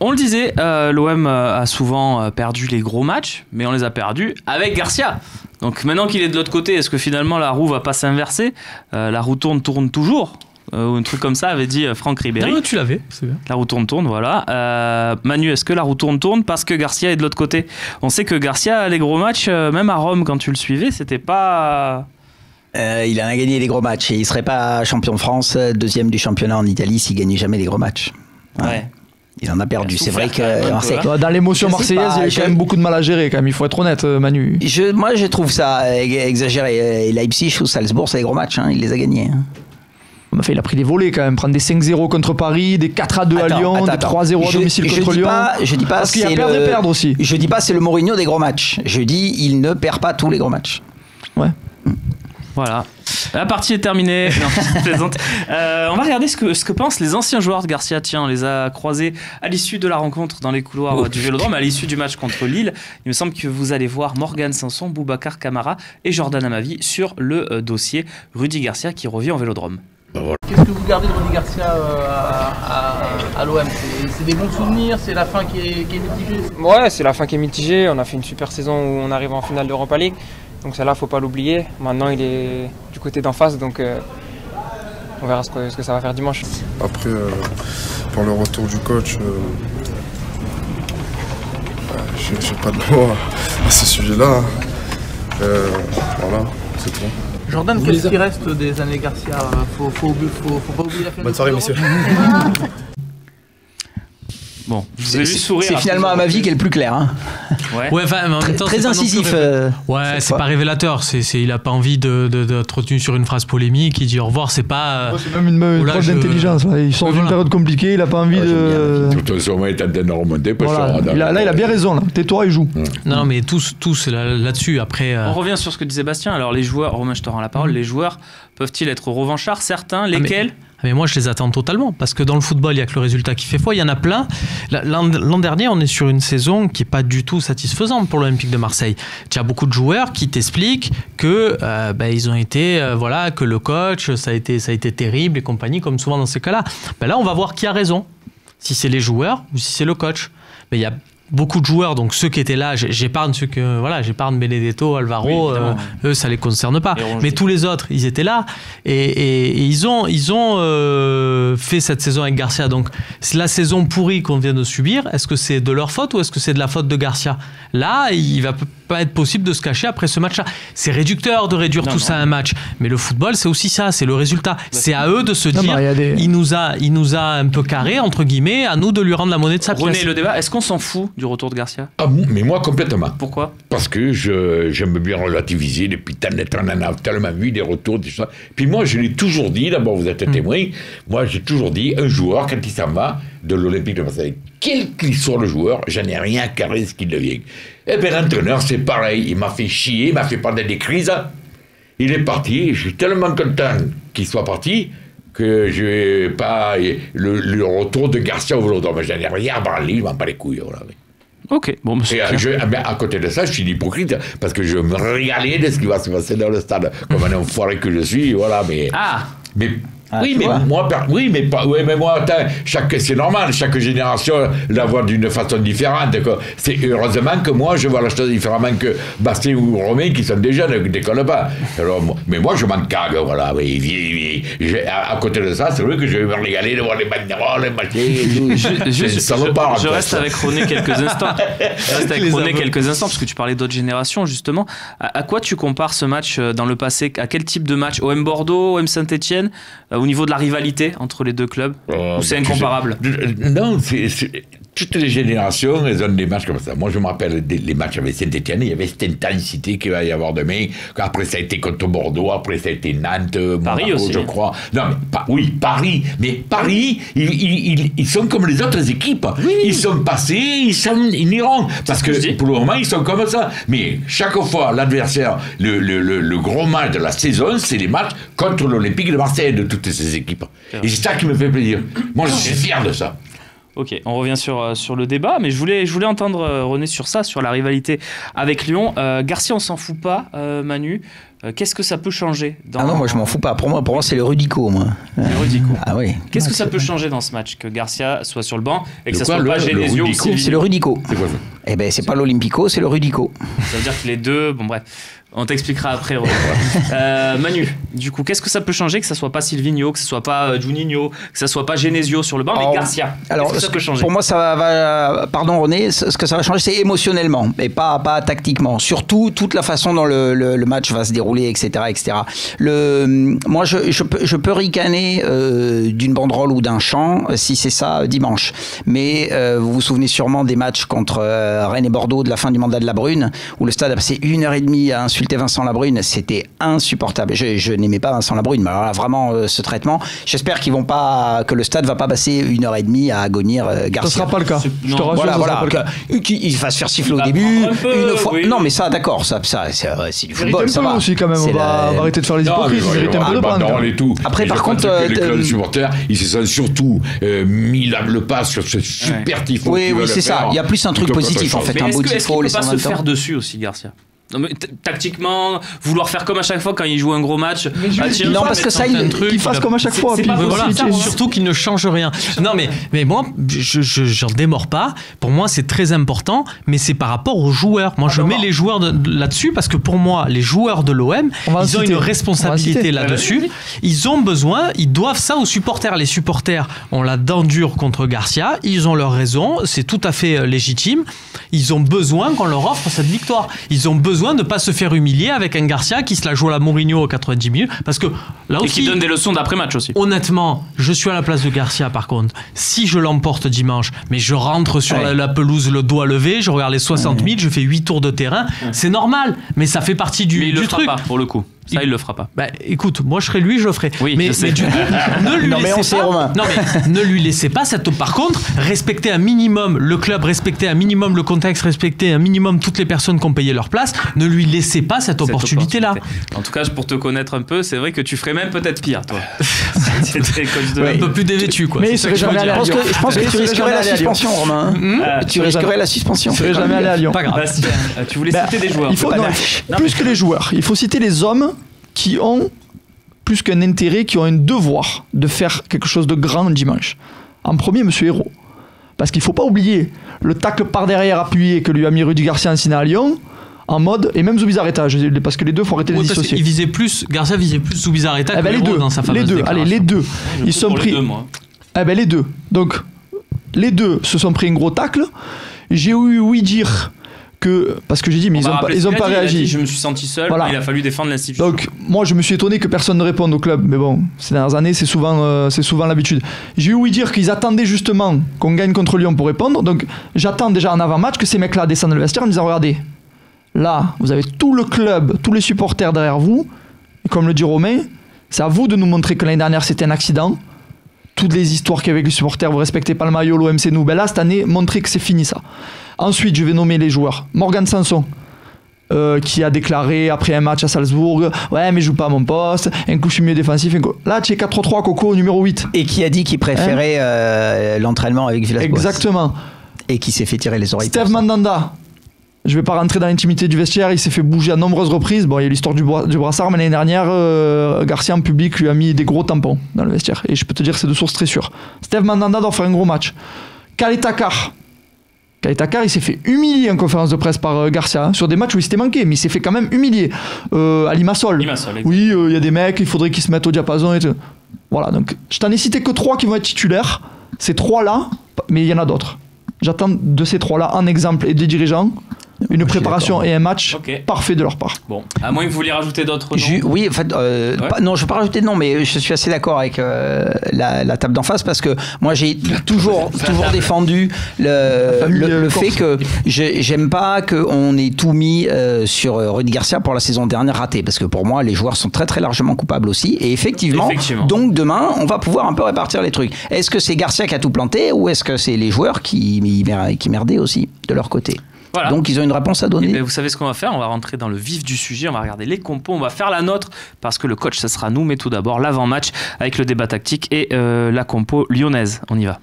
On le disait, l'OM a souvent perdu les gros matchs, mais on les a perdus avec Garcia. Donc maintenant qu'il est de l'autre côté, est-ce que finalement la roue va pas s'inverser? La roue tourne toujours. Ou un truc comme ça avait dit Franck Ribéry. Non, tu l'avais, c'est bien. La roue tourne, voilà. Manu, est-ce que la roue tourne parce que Garcia est de l'autre côté? On sait que Garcia, les gros matchs, même à Rome, quand tu le suivais, c'était pas... Il en a gagné des gros matchs et il serait pas champion de France, deuxième du championnat en Italie s'il gagnait jamais les gros matts. Ouais. Il en a perdu. C'est vrai que Marseille... Dans l'émotion marseillaise, il y avait quand même beaucoup de mal à gérer. Quand même, il faut être honnête, Manu. Moi, je trouve ça exagéré. Et Leipzig ou Salzbourg, c'est les gros matchs. Il les a gagnés. Il a pris des volets quand même. Prendre des 5-0 contre Paris, des 4-2 à Lyon, des 3-0 à domicile contre Lyon. Je dis pas parce qu'il y a perdre et perdre aussi. Je dis pas c'est le Mourinho des gros matchs. Je dis il ne perd pas tous les gros matchs. Ouais. Voilà. La partie est terminée. Non, je plaisante. On va regarder ce que pensent les anciens joueurs de Garcia. Tiens, on les a croisés à l'issue de la rencontre dans les couloirs du Vélodrome, à l'issue du match contre Lille. Il me semble que vous allez voir Morgan Sanson, Boubacar Kamara et Jordan Amavi sur le dossier Rudy Garcia qui revient au Vélodrome. Qu'est-ce que vous gardez de Rudy Garcia à l'OM? C'est des bons souvenirs, c'est la fin qui est mitigée? Ouais, c'est la fin qui est mitigée. On a fait une super saison où on arrive en finale d'Europa League. Donc celle-là, faut pas l'oublier. Maintenant, il est du côté d'en face, donc on verra ce que ça va faire dimanche. Après, pour le retour du coach, j'ai pas de mots à ce sujet-là. Voilà, c'est tout. Jordan, qu'est-ce qui reste des années Garcia? Faut pas oublier la finale. Bonne soirée, messieurs. Bon, vous avez vu sourire. C'est finalement à ma vie qui est le plus clair. Hein. Ouais, enfin, mais en même temps, très incisif. Ouais, c'est pas révélateur. Il a pas envie d'être retenu sur une phrase polémique. Il dit au revoir. C'est pas. C'est même une preuve d'intelligence. Ils sont dans une période compliquée. Il a pas envie de. De toute façon, il est en train de remonter. Voilà. Là, il a bien raison. Là. Tais-toi et joue. Non, mais tous là-dessus. Après. On revient sur ce que disait Bastien. Alors, les joueurs, Romain, je te rends la parole. Les joueurs peuvent-ils être revanchards? Certains, lesquels? Mais moi, je les attends totalement. Parce que dans le football, il n'y a que le résultat qui fait foi. Il y en a plein. L'an dernier, on est sur une saison qui n'est pas du tout satisfaisante pour l'Olympique de Marseille. Tu as beaucoup de joueurs qui t'expliquent que ils ont été, que le coach, ça a été terrible et compagnie, comme souvent dans ces cas-là. Là, on va voir qui a raison. Si c'est les joueurs ou si c'est le coach. Mais il y a beaucoup de joueurs, donc ceux qui étaient là, j'épargne j'épargne Benedetto, Alvaro, eux ça les concerne pas, mais tous les autres ils étaient là et ils ont fait cette saison avec Garcia. Donc la saison pourrie qu'on vient de subir, est-ce que c'est de leur faute ou est-ce que c'est de la faute de Garcia? Là, il va pas être possible de se cacher après ce match-là. C'est réducteur de réduire tout ça à un match, mais le football c'est aussi ça, c'est le résultat. C'est à eux de se dire il nous a un peu carré entre guillemets, à nous de lui rendre la monnaie de sa pièce. René, le débat, est-ce qu'on s'en fout du retour de Garcia? Mais moi complètement. Pourquoi? Parce que j'aime bien relativiser depuis tant de temps, on en a tellement vu des retours, tout ça. Puis moi je l'ai toujours dit, d'abord vous êtes témoin, moi j'ai toujours dit, un joueur quand il s'en va de l'Olympique de Marseille, quel qu'il soit le joueur, j'en ai rien à carrer ce qu'il devient. Eh bien l'entraîneur c'est pareil, il m'a fait chier, il m'a fait prendre des crises, il est parti, je suis tellement content qu'il soit parti, que je n'ai pas le retour de Garcia au Vélodrome. J'en ai rien à branler, je m'en bats les couilles. Voilà. Ok, bon, monsieur. À côté de ça, je suis hypocrite, parce que je me régalais de ce qui va se passer dans le stade. Comme un enfoiré que je suis, voilà, mais... moi, c'est normal, chaque génération la voit d'une façon différente. C'est heureusement que moi, je vois la chose différemment que Bastien ou Romain, qui sont des jeunes, ne déconnent pas. Alors, mais moi, je m'en cague, voilà. À côté de ça, c'est vrai que je vais me régaler de voir les banderoles, les machins, je reste avec René quelques instants. Parce que tu parlais d'autres générations, justement. À quoi tu compares ce match dans le passé? À quel type de match? OM Bordeaux, OM Saint-Etienne, au niveau de la rivalité entre les deux clubs? Ou c'est incomparable? Non, toutes les générations, elles ont des matchs comme ça. Moi, je me rappelle les matchs avec Saint-Etienne, il y avait cette intensité qu'il va y avoir demain. Après, ça a été contre Bordeaux, après, ça a été Nantes, Paris Monaco, aussi, je crois. Non, mais Paris. Mais Paris, ils sont comme les autres équipes. Oui. Ils sont passés, ils iront. Parce que pour le moment, ils sont comme ça. Mais chaque fois, l'adversaire, le gros match de la saison, c'est les matchs contre l'Olympique de Marseille de toutes ces équipes. Et c'est ça qui me fait plaisir. Moi, je suis fier de ça. Ok, on revient sur le débat, mais je voulais entendre René sur ça, sur la rivalité avec Lyon. Garcia, on s'en fout pas, Manu. qu'est-ce que ça peut changer dans... Ah non, moi je m'en fous pas. Pour moi c'est le Rudico, moi. Le Rudico. Ah oui. Qu'est-ce que ça peut changer dans ce match que Garcia soit sur le banc et que ça quoi, soit pas Genesio ou Rudico Silvinho? C'est le Rudico. C'est quoi ça? Eh ben c'est pas l'Olympico, c'est le Rudico. Ça veut dire que les deux, bon bref, on t'expliquera après. Manu, du coup, qu'est-ce que ça peut changer que ça soit pas Silvinho, que ça soit pas Juninho, que ça soit pas Genesio sur le banc, mais Garcia? Alors, qu'est-ce que ça peut changer? pour moi, ça va. Pardon René, ce que ça va changer, c'est émotionnellement, et pas tactiquement. Surtout toute la façon dont le match va se dérouler, etc., etc. Moi, je peux ricaner d'une banderole ou d'un chant si c'est ça dimanche. Mais vous vous souvenez sûrement des matchs contre Rennes et Bordeaux de la fin du mandat de Labrune, où le stade a passé 1h30 à insulter Vincent Labrune. C'était insupportable. Je n'aimais pas Vincent Labrune, mais alors là, vraiment ce traitement. J'espère que le stade va pas passer 1h30 à agonir Garcia. Ça sera pas le cas. Je te rassure, Voilà. Qu'il va se faire siffler au début. Une fois. Oui. Non, mais ça, d'accord, ça c'est du football. Ça va aussi quand même. On va arrêter de faire les hypocrites. Il mérite un peu de prendre. Et tout. Après, par contre, les clubs de supporters, ils se sont surtout mis le pas sur ce super tifo. Oui, c'est ça. Il y a plus un truc positif en fait. Mais Un beau est-ce tifo, qu'il les peut pas 120 se faire ans. dessus aussi, Garcia? Non, mais tactiquement, vouloir faire comme à chaque fois quand il joue un gros match. Non, parce que ça, il fasse comme à chaque fois. c'est puis pas Voilà, possible, ça, surtout qu'il ne change rien. Non, mais moi, j'en démords pas. Pour moi, c'est très important, mais c'est par rapport aux joueurs. Moi, je mets les joueurs là-dessus parce que pour moi, les joueurs de l'OM, ils ont une responsabilité là-dessus. Ils ont besoin, ils doivent ça aux supporters. Les supporters ont la dent dure contre Garcia. Ils ont leur raison. C'est tout à fait légitime. Ils ont besoin qu'on leur offre cette victoire. Ils ont besoin de ne pas se faire humilier avec un Garcia qui se la joue à la Mourinho aux 90 minutes. Parce que là aussi. Et qui donne des leçons d'après-match aussi. Honnêtement, je suis à la place de Garcia par contre. Si je l'emporte dimanche, mais je rentre sur la pelouse le doigt levé, je regarde les 60 000, je fais 8 tours de terrain, c'est normal. Mais ça fait partie du le truc. fera pas, pour le coup. Ça, il le fera pas. Bah, écoute, moi je serais lui, je le ferais. Oui, mais je sais. du coup, ne lui laissez pas. Romain. Non mais ne lui laissez pas cette. Par contre, respectez un minimum le club, respectez un minimum le contexte, respectez un minimum toutes les personnes qui ont payé leur place. Ne lui laissez pas cette opportunité-là. En tout cas, pour te connaître un peu, c'est vrai que tu ferais même peut-être pire, toi. C'était coach de Un peu plus dévêtu, quoi. Mais il C'est serait ça que je jamais veux allé dire. à Lyon. Je pense que tu risquerais la suspension, Romain. Tu risquerais la suspension. Il serait jamais allé à Lyon. Pas grave. Bastien, tu voulais citer des joueurs. Il faut, pas non, lâche. plus que les joueurs, il faut citer les hommes qui ont plus qu'un intérêt, qui ont un devoir de faire quelque chose de grand dimanche. En premier, Monsieur Hérault. Parce qu'il ne faut pas oublier le tacle par derrière appuyé que lui a mis Rudy Garcia en signe à Lyon, en mode, et même Zubizarreta, parce que les deux, il faut arrêter de les dissocier. Il visait plus, Garcia visait plus Zubizarreta que les Hérault deux, dans sa fameuse les deux, déclaration. allez, les deux. Ils sont pour pris. les deux, moi. Les deux. Donc, les deux se sont pris un gros tacle. J'ai eu oui dire que, parce que j'ai dit, mais ils ont pas réagi. Je me suis senti seul, Voilà. il a fallu défendre l'institution. Donc, moi, je me suis étonné que personne ne réponde au club. Mais bon, ces dernières années, c'est souvent l'habitude. J'ai eu oui dire qu'ils attendaient justement qu'on gagne contre Lyon pour répondre. Donc, j'attends déjà en avant-match que ces mecs-là descendent le vestiaire en me disant, regardez, là, vous avez tout le club, tous les supporters derrière vous. Et comme le dit Romain, c'est à vous de nous montrer que l'année dernière, c'était un accident. Toutes les histoires qu'il y avait avec les supporters, vous respectez pas le maillot, l'OM c'est nous. Ben là, cette année, montrez que c'est fini ça. Ensuite, je vais nommer les joueurs. Morgan Sanson, qui a déclaré après un match à Salzbourg, ouais, mais je joue pas à mon poste, un coup je suis mieux défensif. Là, tu es 4-3-3, Coco, numéro 8. Et qui a dit qu'il préférait l'entraînement avec Villas-Boas. Exactement. Et qui s'est fait tirer les oreilles. Steve Mandanda, je vais pas rentrer dans l'intimité du vestiaire, il s'est fait bouger à nombreuses reprises. Bon, il y a l'histoire du brassard, mais l'année dernière, Garcia en public lui a mis des gros tampons dans le vestiaire. Et je peux te dire que c'est de source très sûre. Steve Mandanda doit faire un gros match. Khaled Takar, il s'est fait humilier en conférence de presse par Garcia, sur des matchs où il s'était manqué, mais il s'est fait quand même humilier. À Limassol. Oui, il y a des mecs, il faudrait qu'ils se mettent au diapason et tout. Voilà, donc je t'en ai cité que 3 qui vont être titulaires. Ces 3-là, mais il y en a d'autres. J'attends de ces 3-là un exemple et des dirigeants, une préparation et un match parfait de leur part. Bon, à moins que vous vouliez rajouter d'autres noms. Oui, en fait, non, je ne veux pas rajouter de nom, mais je suis assez d'accord avec la table d'en face parce que moi j'ai toujours défendu le fait que j'aime pas qu'on ait tout mis sur Rudy Garcia pour la saison dernière ratée, parce que pour moi les joueurs sont très très largement coupables aussi, et effectivement. Donc demain on va pouvoir un peu répartir les trucs. Est-ce que c'est Garcia qui a tout planté ou est-ce que c'est les joueurs qui merdaient aussi de leur côté? Voilà. Donc ils ont une réponse à donner. Et bien, vous savez ce qu'on va faire? On va rentrer dans le vif du sujet, on va regarder les compos, on va faire la nôtre parce que le coach, ça sera nous, mais tout d'abord l'avant-match avec le débat tactique et la compo lyonnaise. On y va.